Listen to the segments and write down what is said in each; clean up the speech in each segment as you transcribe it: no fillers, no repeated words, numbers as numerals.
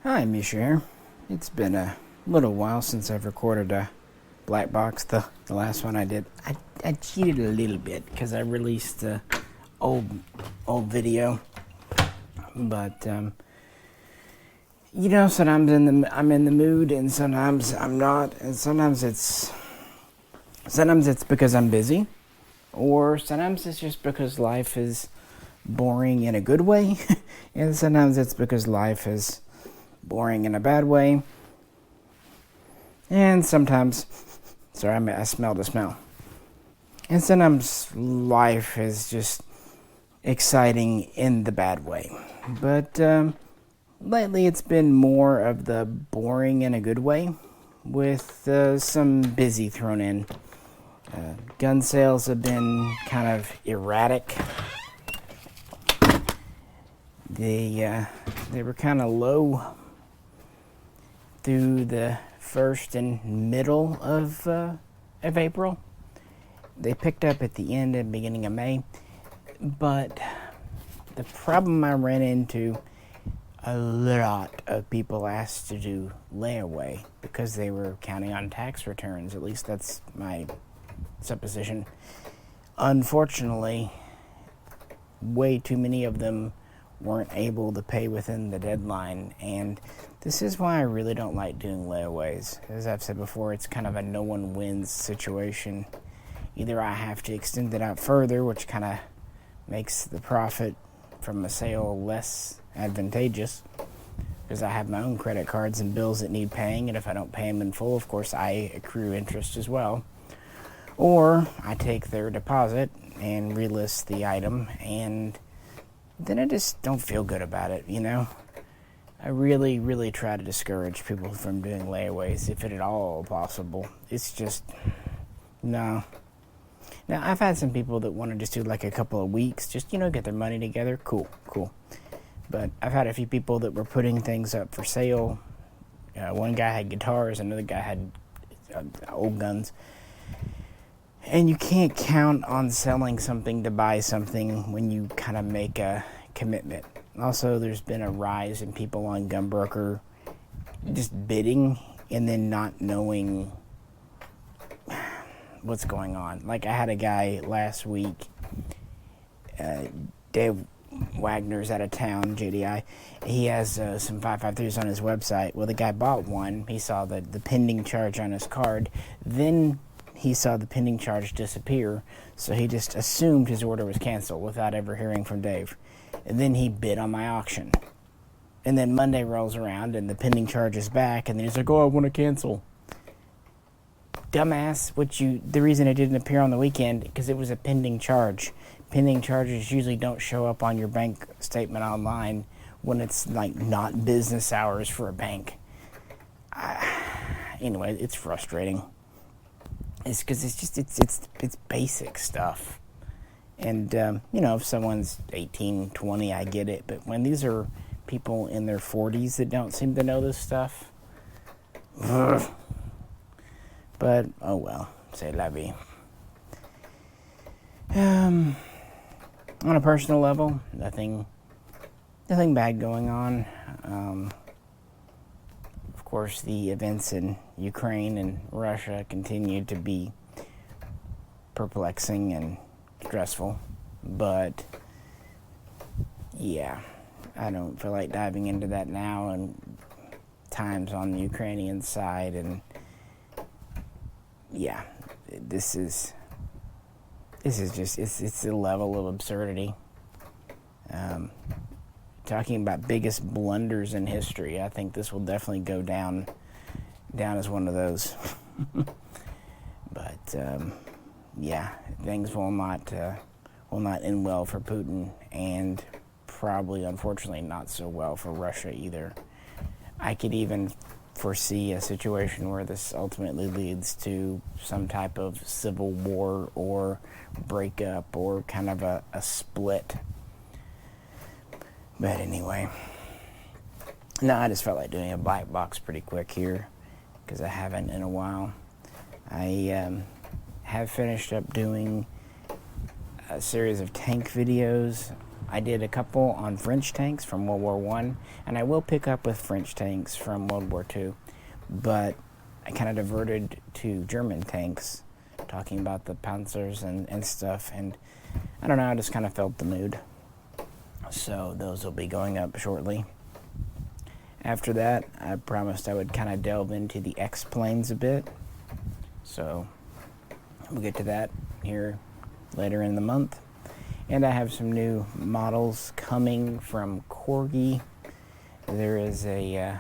Hi, Misha here. It's been a little while since I've recorded a Blackbox. The last one I did, I cheated a little bit because I released the old video, but sometimes I'm in the mood, and sometimes I'm not, and sometimes it's because I'm busy, or sometimes it's just because life is boring in a good way, and sometimes it's because life is boring in a bad way, and sometimes, I smelled a smell, and sometimes life is just exciting in the bad way, but lately it's been more of the boring in a good way, with some busy thrown in. Gun sales have been kind of erratic. They were kind of low through the first and middle of April. They picked up at the end and beginning of May, but the problem I ran into, a lot of people asked to do layaway because they were counting on tax returns. At least that's my supposition. Unfortunately, way too many of them weren't able to pay within the deadline, and this is why I really don't like doing layaways. As I've said before, it's kind of a no one wins situation. Either I have to extend it out further, which kind of makes the profit from a sale less advantageous, because I have my own credit cards and bills that need paying, and if I don't pay them in full, of course I accrue interest as well. Or I take their deposit and relist the item, and then I just don't feel good about it, I really, really try to discourage people from doing layaways, if it at all possible. It's just, no. Now, I've had some people that want to just do like a couple of weeks, just, get their money together. Cool. But I've had a few people that were putting things up for sale. One guy had guitars, another guy had old guns. And you can't count on selling something to buy something when you kind of make a commitment. Also, there's been a rise in people on Gunbroker just bidding and then not knowing what's going on. Like, I had a guy last week, Dave Wagner's out of town, JDI. He has some 553s on his website. Well, the guy bought one. He saw the pending charge on his card. Then he saw the pending charge disappear, so he just assumed his order was canceled without ever hearing from Dave. And then he bid on my auction. And then Monday rolls around, and the pending charge is back, and then he's like, oh, I want to cancel. Dumbass, the reason it didn't appear on the weekend, because it was a pending charge. Pending charges usually don't show up on your bank statement online when it's, like, not business hours for a bank. Anyway, it's frustrating. It's because it's basic stuff. And, if someone's 18, 20, I get it. But when these are people in their 40s that don't seem to know this stuff, ugh. But, oh well, c'est la vie. On a personal level, nothing bad going on. Of course, the events in Ukraine and Russia continue to be perplexing and stressful, but yeah, I don't feel like diving into that now, and times on the Ukrainian side, and yeah, this is just, it's a level of absurdity. Talking about biggest blunders in history, I think this will definitely go down as one of those. But yeah, things will not end well for Putin, and probably, unfortunately, not so well for Russia either. I could even foresee a situation where this ultimately leads to some type of civil war or breakup or kind of a split. But anyway, no, I just felt like doing a black box pretty quick here because I haven't in a while. I have finished up doing a series of tank videos I did a couple on French tanks from World War I, and I will pick up with French tanks from World War II, but I kind of diverted to German tanks, talking about the Panzers and stuff, and I don't know, I just kind of felt the mood. So those will be going up shortly. After that, I promised I would kind of delve into the X-planes a bit, so we'll get to that here later in the month. And I have some new models coming from Corgi. There is a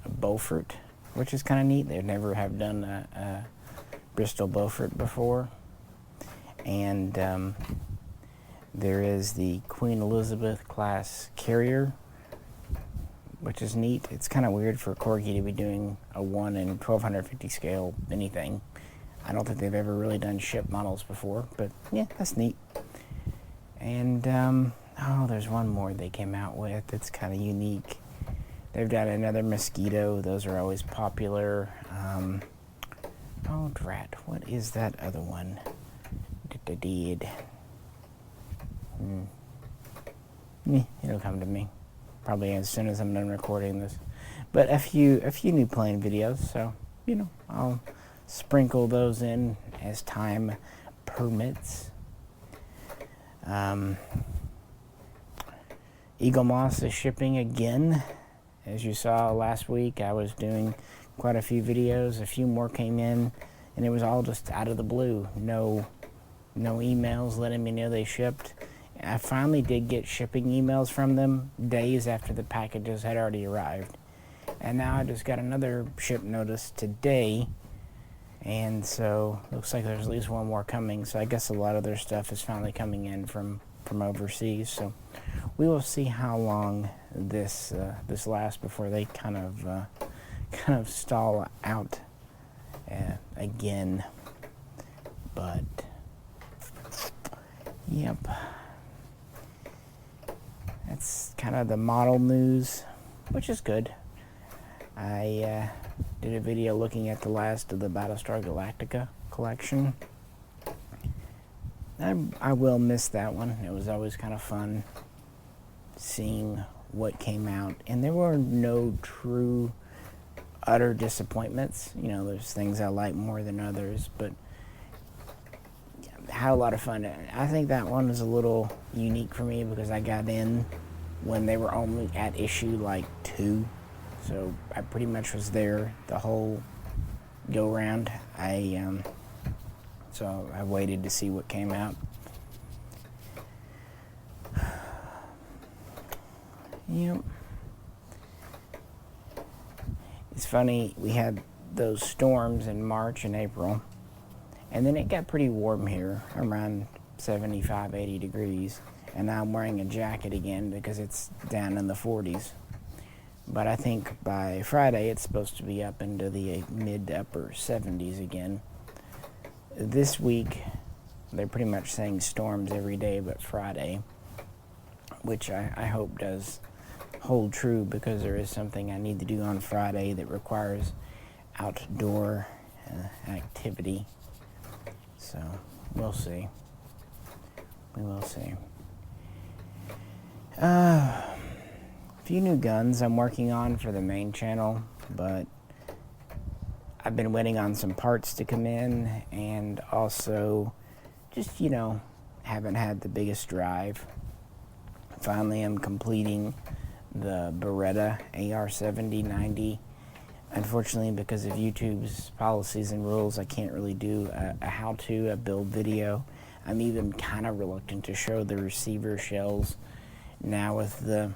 Beaufort, which is kind of neat. They never have done a Bristol Beaufort before. And there is the Queen Elizabeth class carrier, which is neat. It's kind of weird for Corgi to be doing a 1 in 1250 scale anything. I don't think they've ever really done ship models before, but yeah, that's neat. And, oh, there's one more they came out with that's kind of unique. They've got another Mosquito. Those are always popular. Oh, drat, what is that other one that they did? It'll come to me probably as soon as I'm done recording this. But a few new plane videos, so, you know, I'll sprinkle those in as time permits. Eagle Moss is shipping again. As you saw last week, I was doing quite a few videos. A few more came in, and it was all just out of the blue. No emails letting me know they shipped. I finally did get shipping emails from them days after the packages had already arrived. And now I just got another ship notice today. And so looks like there's at least one more coming. So I guess a lot of their stuff is finally coming in from overseas. So we will see how long this lasts before they kind of stall out again. But yep, that's kind of the model news, which is good. I did a video looking at the last of the Battlestar Galactica collection. I will miss that one. It was always kind of fun seeing what came out. And there were no true, utter disappointments. You know, there's things I like more than others, but I had a lot of fun. I think that one was a little unique for me because I got in when they were only at issue like 2. So I pretty much was there the whole go round. So I waited to see what came out. Yep. It's funny, we had those storms in March and April, and then it got pretty warm here, around 75, 80 degrees, and now I'm wearing a jacket again because it's down in the 40s. But I think by Friday it's supposed to be up into the mid to upper 70s again. This week they're pretty much saying storms every day but Friday, which I hope does hold true because there is something I need to do on Friday that requires outdoor activity. So we'll see. We will see. A few new guns I'm working on for the main channel, but I've been waiting on some parts to come in, and also just, you know, haven't had the biggest drive. Finally, I'm completing the Beretta AR-70-90. Unfortunately, because of YouTube's policies and rules, I can't really do a how-to, a build video. I'm even kind of reluctant to show the receiver shells now with the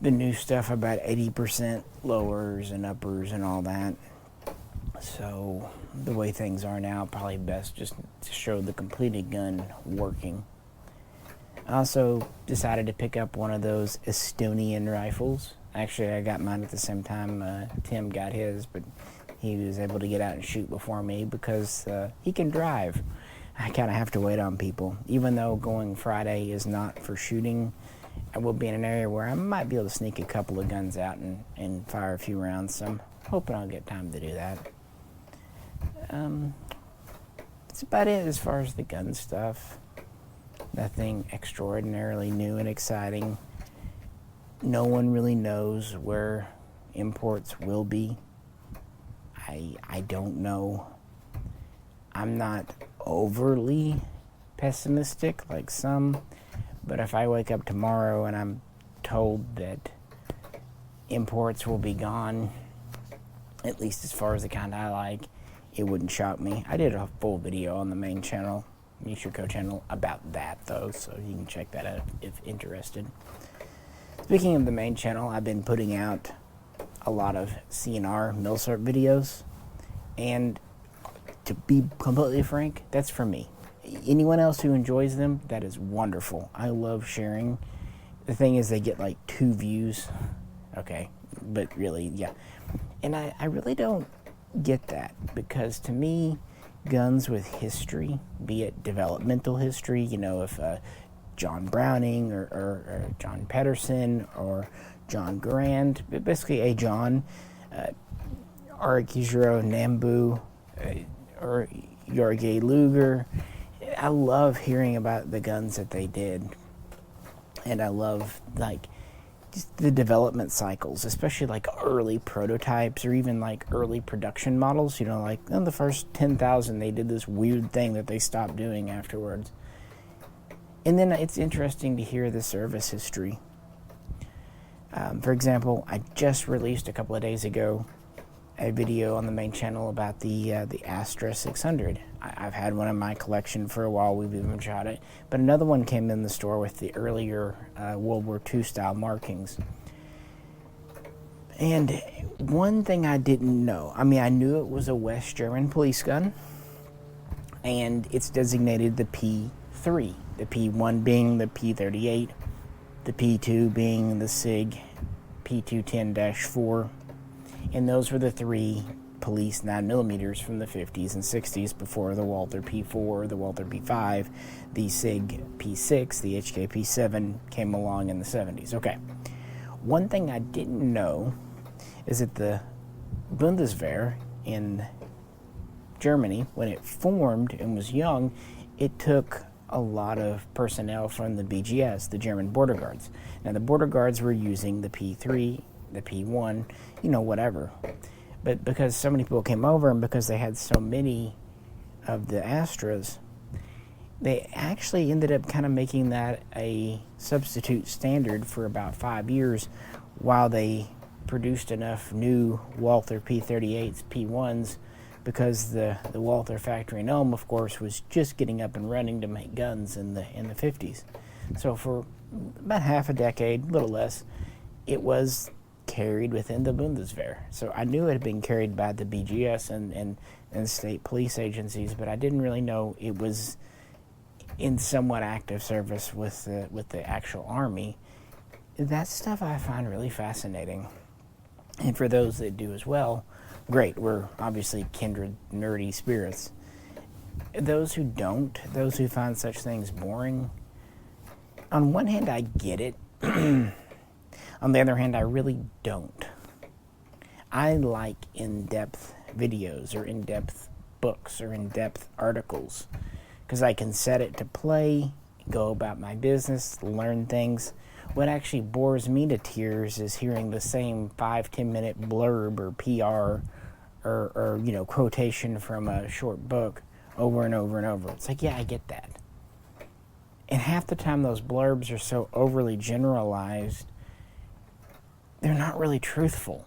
new stuff about 80% lowers and uppers and all that. So the way things are now, probably best just to show the completed gun working. I also decided to pick up one of those Estonian rifles. Actually, I got mine at the same time Tim got his, but he was able to get out and shoot before me because he can drive. I kind of have to wait on people. Even though going Friday is not for shooting, I will be in an area where I might be able to sneak a couple of guns out and fire a few rounds. So I'm hoping I'll get time to do that. That's about it as far as the gun stuff. Nothing extraordinarily new and exciting. No one really knows where imports will be. I don't know. I'm not overly pessimistic like some, but if I wake up tomorrow and I'm told that imports will be gone, at least as far as the kind I like, it wouldn't shock me. I did a full video on the main channel, Mishaco channel, about that though, so you can check that out if interested. Speaking of the main channel, I've been putting out a lot of CNR milsurp videos, and to be completely frank, that's for me. Anyone else who enjoys them, that is wonderful. I love sharing. The thing is, they get like 2 views. Okay, but really, yeah. And I really don't get that, because to me, guns with history, be it developmental history, you know, if John Browning or John Pedersen or John Garand, but basically a John, Arikijiro Nambu, or Jorge Luger. I love hearing about the guns that they did, and I love like just the development cycles, especially like early prototypes or even like early production models. You know, like in the first 10,000 they did this weird thing that they stopped doing afterwards. And then it's interesting to hear the service history. For example, I just released a couple of days ago a video on the main channel about the Astra 600. I've had one in my collection for a while. We've even shot it, but another one came in the store with the earlier World War II style markings. And one thing I didn't know, I mean, I knew it was a West German police gun, and it's designated the P3, the P1 being the P38, the P2 being the SIG P210-4, and those were the 3 police 9mm from the 50s and 60s before the Walther P4, the Walther P5, the SIG P6, the HK P7 came along in the 70s. Okay, one thing I didn't know is that the Bundeswehr in Germany, when it formed and was young, it took a lot of personnel from the BGS, the German border guards. Now the border guards were using the P3, the P1, you know, whatever. But because so many people came over and because they had so many of the Astras, they actually ended up kind of making that a substitute standard for about 5 years while they produced enough new Walther P38s, P1s, because the Walther factory in Ulm, of course, was just getting up and running to make guns in the 50s. So for about half a decade, a little less, it was carried within the Bundeswehr. So I knew it had been carried by the BGS and state police agencies, but I didn't really know it was in somewhat active service with the actual army. That stuff I find really fascinating. And for those that do as well, great. We're obviously kindred nerdy spirits. Those who don't, those who find such things boring, on one hand I get it. On the other hand, I really don't. I like in-depth videos or in-depth books or in-depth articles because I can set it to play, go about my business, learn things. What actually bores me to tears is hearing the same 5-10 minute blurb or PR or you know, quotation from a short book over and over and over. It's like, yeah, I get that. And half the time those blurbs are so overly generalized, they're not really truthful.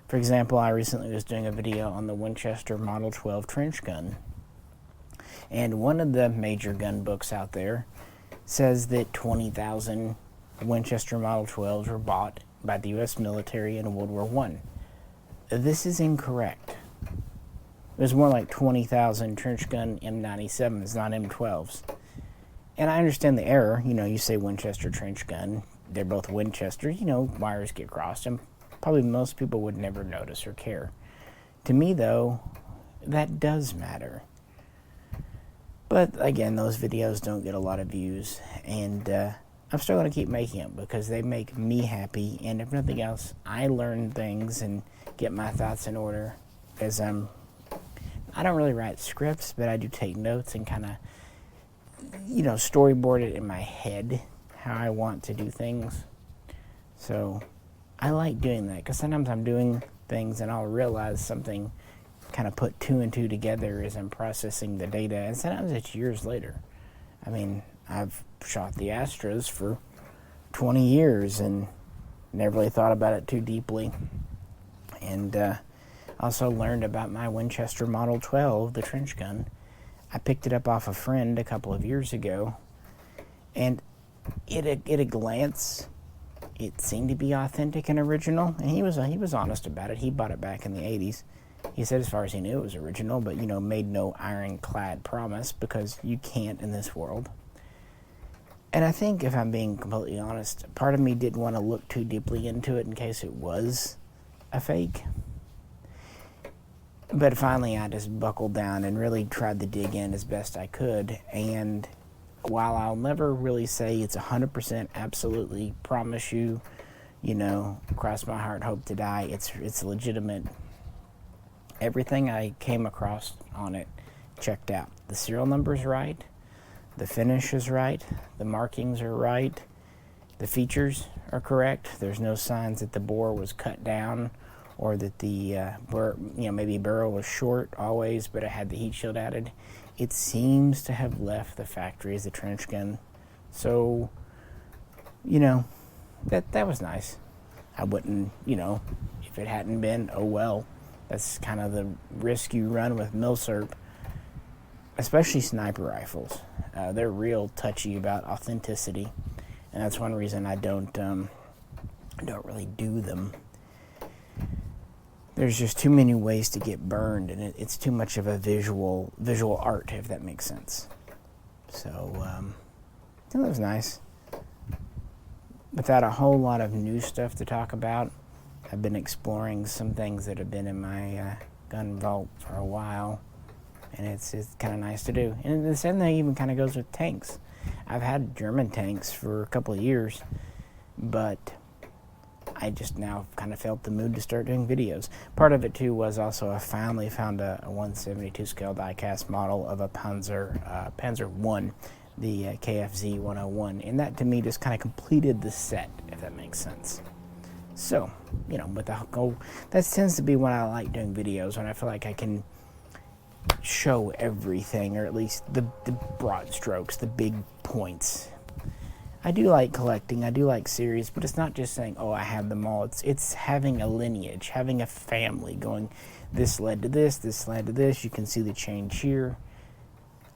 For example, I recently was doing a video on the Winchester Model 12 trench gun. And one of the major gun books out there says that 20,000 Winchester Model 12s were bought by the U.S. military in World War I. This is incorrect. It was more like 20,000 trench gun M97s, not M12s. And I understand the error. You know, you say Winchester trench gun, they're both Winchester, you know, wires get crossed, and probably most people would never notice or care. To me, though, that does matter. But again, those videos don't get a lot of views, and I'm still going to keep making them because they make me happy, and if nothing else, I learn things and get my thoughts in order as I don't really write scripts, but I do take notes and kind of storyboard it in my head how I want to do things. So I like doing that because sometimes I'm doing things and I'll realize something, kind of put two and two together as I'm processing the data, and sometimes it's years later. I mean, I've shot the Astros for 20 years and never really thought about it too deeply. And also learned about my Winchester Model 12, the trench gun. I picked it up off a friend a couple of years ago, and at a glance, it seemed to be authentic and original, and he was honest about it. He bought it back in the 80s. He said as far as he knew it was original, but made no ironclad promise, because you can't in this world. And I think, if I'm being completely honest, part of me didn't want to look too deeply into it in case it was a fake. But finally I just buckled down and really tried to dig in as best I could. And while I'll never really say it's 100% absolutely promise you, cross my heart, hope to die, it's legitimate. Everything I came across on it checked out. The serial number's right, the finish is right, the markings are right, the features are correct. There's no signs that the bore was cut down, or that the maybe barrel was short always, but it had the heat shield added. It seems to have left the factory as a trench gun. So, that was nice. I wouldn't, if it hadn't been, oh well. That's kind of the risk you run with milsurp, especially sniper rifles. They're real touchy about authenticity, and that's one reason I don't really do them. There's just too many ways to get burned, and it's too much of a visual art, if that makes sense. So that was nice. Without a whole lot of new stuff to talk about, I've been exploring some things that have been in my gun vault for a while, and it's kind of nice to do. And the same thing even kind of goes with tanks. I've had German tanks for a couple of years, but I just now kind of felt the mood to start doing videos. Part of it too was also I finally found a 172 scale die-cast model of a Panzer 1, the KFZ 101, and that to me just kind of completed the set, if that makes sense. So, with the goal, that tends to be when I like doing videos, when I feel like I can show everything, or at least the broad strokes, the big points. I do like collecting, I do like series, but it's not just saying, oh, I have them all. It's having a lineage, having a family going, this led to this, this led to this. You can see the change here.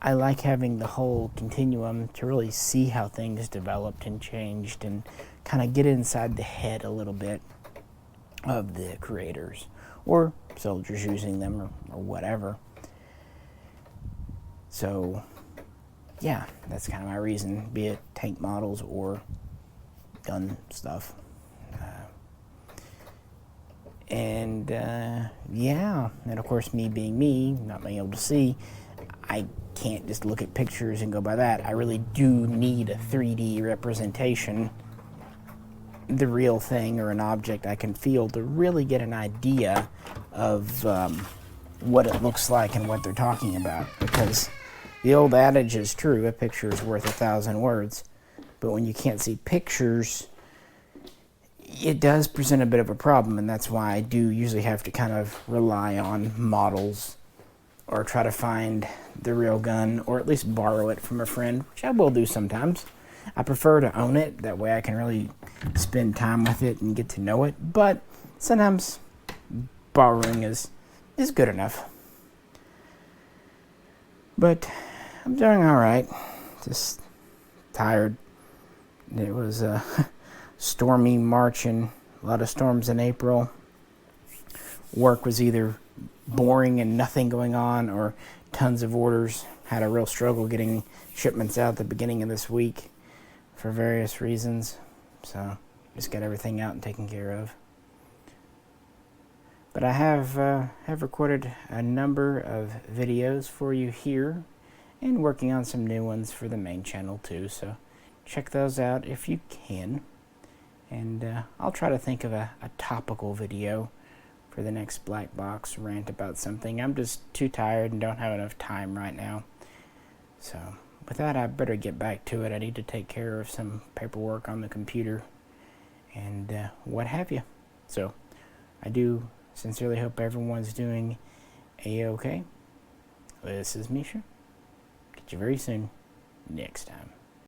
I like having the whole continuum to really see how things developed and changed, and kind of get inside the head a little bit of the creators or soldiers using them, or whatever. So yeah, that's kind of my reason, be it tank models or gun stuff. And of course, me being me, not being able to see, I can't just look at pictures and go by that. I really do need a 3D representation, the real thing or an object I can feel, to really get an idea of what it looks like and what they're talking about. Because the old adage is true, a picture is worth 1,000 words. But when you can't see pictures, it does present a bit of a problem, and that's why I do usually have to kind of rely on models, or try to find the real gun, or at least borrow it from a friend, which I will do sometimes. I prefer to own it, that way I can really spend time with it and get to know it, but sometimes borrowing is good enough. But I'm doing alright, just tired. It was a stormy March and a lot of storms in April. Work was either boring and nothing going on, or tons of orders. Had a real struggle getting shipments out at the beginning of this week for various reasons. So just got everything out and taken care of. But I have recorded a number of videos for you here, and working on some new ones for the main channel too. So check those out if you can. And I'll try to think of a topical video for the next Blackbox rant about something. I'm just too tired and don't have enough time right now. So with that, I better get back to it. I need to take care of some paperwork on the computer and what have you. So I do sincerely hope everyone's doing a-okay. This is Misha. Get you very soon next time.